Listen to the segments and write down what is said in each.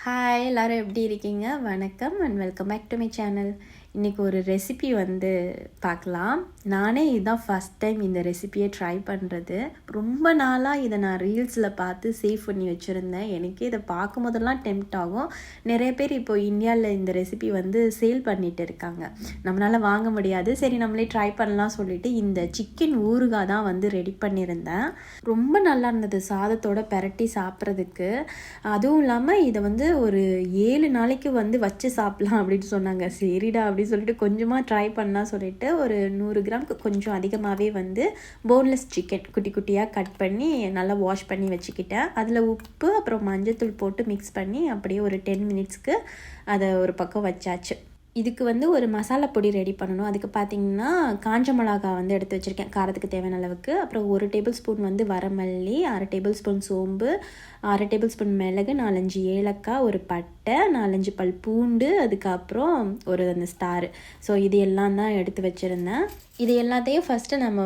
Hi எல்லோரும் எப்படி இருக்கீங்க? வணக்கம் and welcome back to my channel. இன்றைக்கி ஒரு ரெசிபி பார்க்கலாம். நானே இதுதான் ஃபஸ்ட் டைம் இந்த ரெசிபியை ட்ரை பண்ணுறது. ரொம்ப நாளாக இதை நான் ரீல்ஸில் பார்த்து சேவ் பண்ணி வச்சுருந்தேன். எனக்கே இதை பார்க்கும் போதெல்லாம் டெம்ப்ட் ஆகும். நிறைய பேர் இப்போ இந்தியாவில் இந்த ரெசிபி சேல் பண்ணிகிட்டு இருக்காங்க. நம்மளால் வாங்க முடியாது, சரி நம்மளே ட்ரை பண்ணலாம் சொல்லிட்டு இந்த சிக்கன் ஊறுகாய் தான் ரெடி பண்ணியிருந்தேன். ரொம்ப நல்லா இருந்தது சாதத்தோட பெரட்டி சாப்பிட்றதுக்கு. அதுவும் இல்லாமல் இதை ஒரு 7 நாளைக்கு வச்சு சாப்பிட்லாம் அப்படின்னு சொன்னாங்க. சரிடா அப்படின்னு சொல்லிட்டு கொஞ்சமாக ட்ரை பண்ணலாம் சொல்லிட்டு ஒரு 100 கிராமுக்கு கொஞ்சம் அதிகமாகவே போன்லெஸ் சிக்கன் குட்டி குட்டியாக கட் பண்ணி நல்லா வாஷ் பண்ணி வச்சுக்கிட்டேன். அதில் உப்பு அப்புறம் மஞ்சத்தூள் போட்டு மிக்ஸ் பண்ணி அப்படியே ஒரு 10 மினிட்ஸ்க்கு அதை ஒரு பக்கம் வச்சாச்சு. இதுக்கு ஒரு மசாலா பொடி ரெடி பண்ணணும். அதுக்கு பார்த்திங்கன்னா காஞ்ச மிளகா எடுத்து வச்சுருக்கேன் காரத்துக்கு தேவையான அளவுக்கு. அப்புறம் 1 டேபிள் ஸ்பூன் வரமல்லி, 1/2 டேபிள் ஸ்பூன் சோம்பு, 1/2 டேபிள் ஸ்பூன் மிளகு, 4-5 ஏலக்காய், ஒரு பட்டை, 4-5 பல் பூண்டு, அதுக்கப்புறம் ஒரு அந்த ஸ்டாரு. ஸோ இது எல்லாம் தான் எடுத்து வச்சுருந்தேன். இது எல்லாத்தையும் ஃபஸ்ட்டு நம்ம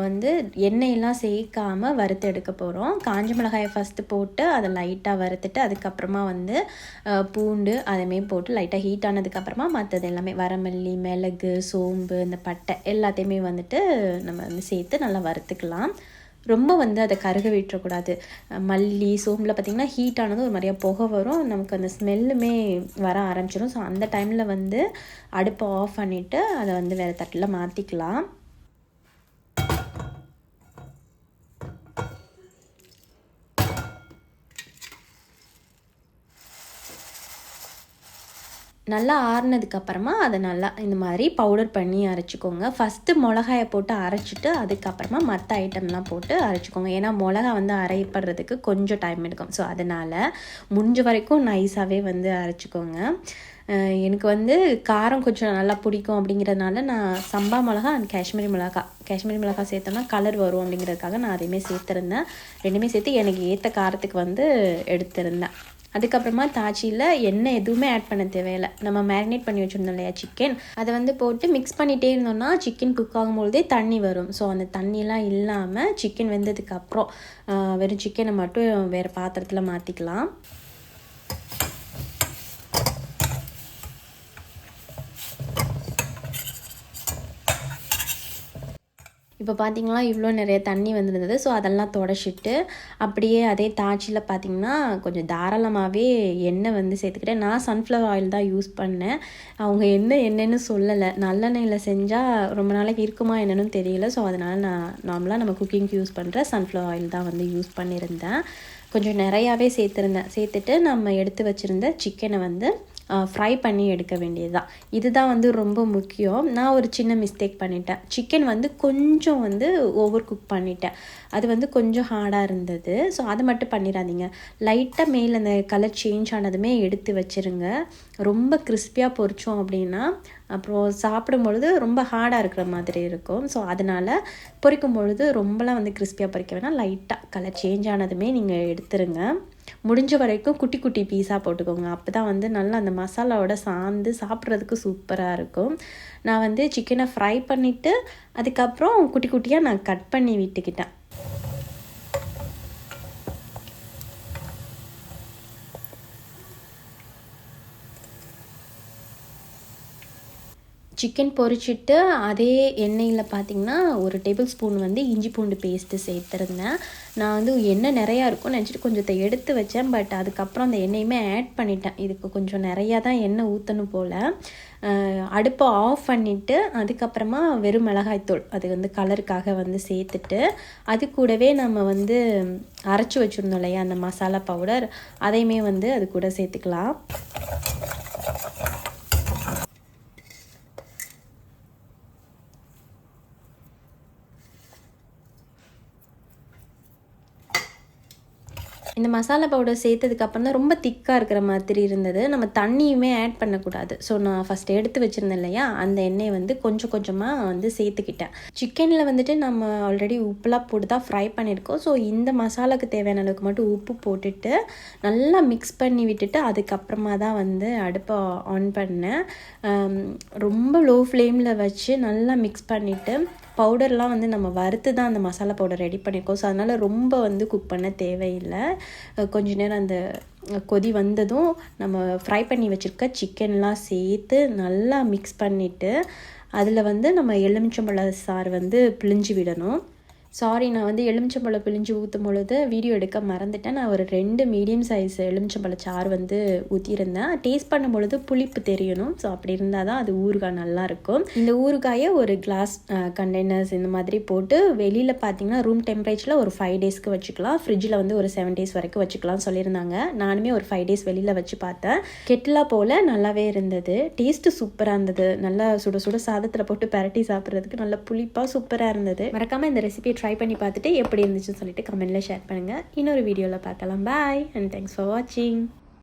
எண்ணெயெல்லாம் சேர்க்காமல் வறுத்து எடுக்க போகிறோம். காஞ்ச மிளகாயை ஃபஸ்ட்டு போட்டு அதை லைட்டாக வறுத்துட்டு அதுக்கப்புறமா பூண்டு அதுமே போட்டு லைட்டாக ஹீட் ஆனதுக்கப்புறமா மற்றது எல்லாமே வரமல்லி, மிளகு, சோம்பு, இந்த பட்டை எல்லாத்தையுமே நம்ம சேர்த்து நல்லா வறுத்துக்கலாம். ரொம்ப அதை கருக விட்டுறக்கூடாது. மல்லி, சோம்பில் பார்த்திங்கன்னா ஹீட் ஆனதும் ஒரு மாதிரியாக புகை வரும், நமக்கு அந்த ஸ்மெல்லுமே வர ஆரம்பிச்சிடும். ஸோ அந்த டைமில் அடுப்பை ஆஃப் பண்ணிவிட்டு அதை வேறு தட்டில் மாற்றிக்கலாம். நல்லா ஆறுனதுக்கப்புறமா அதை நல்லா இந்த மாதிரி பவுடர் பண்ணி அரைச்சிக்கோங்க. ஃபஸ்ட்டு மிளகாயை போட்டு அரைச்சிட்டு அதுக்கப்புறமா மற்ற ஐட்டம்லாம் போட்டு அரைச்சிக்கோங்க. ஏன்னா மிளகா அரைப்படுறதுக்கு கொஞ்சம் டைம் எடுக்கும். ஸோ அதனால் முடிஞ்ச வரைக்கும் நைஸாகவே அரைச்சிக்கோங்க. எனக்கு காரம் கொஞ்சம் நல்லா பிடிக்கும் அப்படிங்கிறதுனால நான் சம்பா மிளகா அண்ட் காஷ்மீரி மிளகா சேர்த்தோம்னா கலர் வரும் அப்படிங்கிறதுக்காக நான் அதையுமே சேர்த்துருந்தேன். ரெண்டுமே சேர்த்து எனக்கு ஏற்ற காரத்துக்கு எடுத்திருந்தேன். அதுக்கப்புறமா தாச்சியில் எண்ணெய் எதுவுமே ஆட் பண்ண தேவையில்லை. நம்ம மேரினேட் பண்ணி வச்சுருந்தோம் இல்லையா சிக்கன், அதை போட்டு மிக்ஸ் பண்ணிகிட்டே இருந்தோம்னா சிக்கன் குக் ஆகும்போதே தண்ணி வரும். ஸோ அந்த தண்ணியெலாம் இல்லாமல் சிக்கன் வெந்ததுக்கப்புறம் வெறும் சிக்கனை மட்டும் வேறு பாத்திரத்தில் மாற்றிக்கலாம். இப்போ பார்த்திங்கன்னா இவ்வளோ நிறைய தண்ணி வந்திருந்தது. ஸோ அதெல்லாம் தொடச்சிட்டு அப்படியே அதே தாச்சியில் பார்த்திங்கன்னா கொஞ்சம் தாராளமாகவே எண்ணெய் சேர்த்துக்கிட்டேன். நான் சன்ஃப்ளவர் ஆயில் தான் யூஸ் பண்ணேன். அவங்க என்னென்னு சொல்லலை. நல்லெண்ணெயில் செஞ்சால் ரொம்ப நாளைக்கு இருக்குமா என்னன்னு தெரியல. ஸோ அதனால் நான் நார்மலாக நம்ம குக்கிங்க்கு யூஸ் பண்ணுற சன்ஃப்ளவர் ஆயில் தான் யூஸ் பண்ணியிருந்தேன். கொஞ்சம் நிறையாவே சேர்த்துட்டு நம்ம எடுத்து வச்சுருந்த சிக்கனை ஃப்ரை பண்ணி எடுக்க வேண்டியது தான். இதுதான் ரொம்ப முக்கியம். நான் ஒரு சின்ன மிஸ்டேக் பண்ணிட்டேன். சிக்கன் கொஞ்சம் ஓவர் குக் பண்ணிட்டேன். அது கொஞ்சம் ஹார்டாக இருந்தது. ஸோ அதை மட்டும் பண்ணிடாதீங்க. லைட்டாக மேலே அந்த கலர் சேஞ்ச் ஆனதுமே எடுத்து வச்சுருங்க. ரொம்ப கிறிஸ்பியாக பொரிச்சோம் அப்படின்னா அப்புறம் சாப்பிடும் பொழுது ரொம்ப ஹார்டாக இருக்கிற மாதிரி இருக்கும். ஸோ அதனால் பொரிக்கும் பொழுது ரொம்பலாம் கிறிஸ்பியாக பொரிக்க வேணாம். லைட்டாக கலர் சேஞ்ச் ஆனதுமே நீங்கள் எடுத்துருங்க. முடிஞ்ச வரைக்கும் குட்டி குட்டி பீஸாக போட்டுக்கோங்க. அப்போ தான் நல்லா அந்த மசாலாவோட சார்ந்து சாப்பிட்றதுக்கு சூப்பராக இருக்கும். நான் சிக்கனை ஃப்ரை பண்ணிவிட்டு அதுக்கப்புறம் குட்டி குட்டியாக நான் கட் பண்ணி விட்டுக்கிட்டேன். சிக்கன் பொரிச்சிட்டு அதே எண்ணெயில் பார்த்திங்கன்னா 1 டேபிள் ஸ்பூன் இஞ்சி பூண்டு பேஸ்ட்டு சேர்த்துருந்தேன். நான் எண்ணெய் நிறையா இருக்கும்னு நினச்சிட்டு கொஞ்சத்தை எடுத்து வச்சேன். பட் அதுக்கப்புறம் அந்த எண்ணெயுமே ஆட் பண்ணிட்டேன். இதுக்கு கொஞ்சம் நிறையா தான் எண்ணெய் ஊற்றணும் போல். அடுப்பை ஆஃப் பண்ணிவிட்டு அதுக்கப்புறமா வெறும் மிளகாய்த்தூள் அது கலருக்காக சேர்த்துட்டு அது கூடவே நம்ம அரைச்சி வச்சுருந்தோம் இல்லையா அந்த மசாலா பவுடர், அதையுமே அது கூட சேர்த்துக்கலாம். இந்த மசாலா பவுடர் சேர்த்ததுக்கப்புறம் தான் ரொம்ப திக்காக இருக்கிற மாதிரி இருந்தது. நம்ம தண்ணியுமே ஆட் பண்ணக்கூடாது. ஸோ நான் ஃபஸ்ட் எடுத்து வச்சுருந்தேன் இல்லையா அந்த எண்ணெயை கொஞ்சம் கொஞ்சமாக சேர்த்துக்கிட்டேன். சிக்கனில் நம்ம ஆல்ரெடி உப்புலாம் போட்டு தான் ஃப்ரை பண்ணியிருக்கோம். ஸோ இந்த மசாலாவுக்கு தேவையான அளவுக்கு மட்டும் உப்பு போட்டுட்டு நல்லா மிக்ஸ் பண்ணி விட்டுட்டு அதுக்கப்புறமா தான் அடுப்பை ஆன் பண்ணேன். ரொம்ப லோ ஃப்ளேமில் வச்சு நல்லா மிக்ஸ் பண்ணிவிட்டு பவுடர்லாம் நம்ம வறுத்து தான் அந்த மசாலா பவுடர் ரெடி பண்ணியிருக்கோம். ஸோ அதனால் ரொம்ப குக் பண்ண தேவையில்லை. கொஞ்ச நேரம் அந்த கொதி வந்ததும் நம்ம ஃப்ரை பண்ணி வச்சுருக்க சிக்கன்லாம் சேர்த்து நல்லா மிக்ஸ் பண்ணிவிட்டு அதில் வந்து நம்ம எலுமிச்சம்பழ சாறு வந்து பிழிஞ்சு விடணும். சாரி, நான் வந்து எலுமிச்சம்பழம் பிழிஞ்சு ஊற்றும் பொழுது வீடியோ எடுக்க மறந்துட்டேன். நான் ஒரு 2 மீடியம் சைஸ் எலுமிச்சம்பழ சாறு வந்து ஊற்றியிருந்தேன். டேஸ்ட் பண்ணும் பொழுது புளிப்பு தெரியணும். ஸோ அப்படி இருந்தால் தான் அது ஊறுகாய் நல்லாயிருக்கும். இந்த ஊறுகாயை ஒரு கிளாஸ் கண்டெய்னர்ஸ் இந்த மாதிரி போட்டு வெளியில் பார்த்தீங்கன்னா ரூம் டெம்பரேச்சரில் ஒரு 5 டேஸ்க்கு வச்சுக்கலாம். ஃப்ரிட்ஜில் வந்து ஒரு 7 டேஸ் வரைக்கும் வச்சுக்கலாம்னு சொல்லியிருந்தாங்க. நானுமே ஒரு 5 டேஸ் வெளியில் வச்சு பார்த்தேன். கெட்டிலா போல் நல்லாவே இருந்தது. டேஸ்ட்டு சூப்பராக இருந்தது. நல்லா சுட சுட சாதத்தில் போட்டு பரட்டி சாப்பிட்றதுக்கு நல்லா புளிப்பாக சூப்பராக இருந்தது. மறக்காமல் இந்த ரெசிபியை ட்ரை பண்ணி பார்த்துட்டு எப்படி இருந்துச்சுன்னு சொல்லிட்டு கமெண்ட்டில் ஷேர் பண்ணுங்கள். இன்னொரு வீடியோவில் பார்க்கலாம். பாய் அண்ட் தேங்க்ஸ் ஃபார் வாட்சிங்.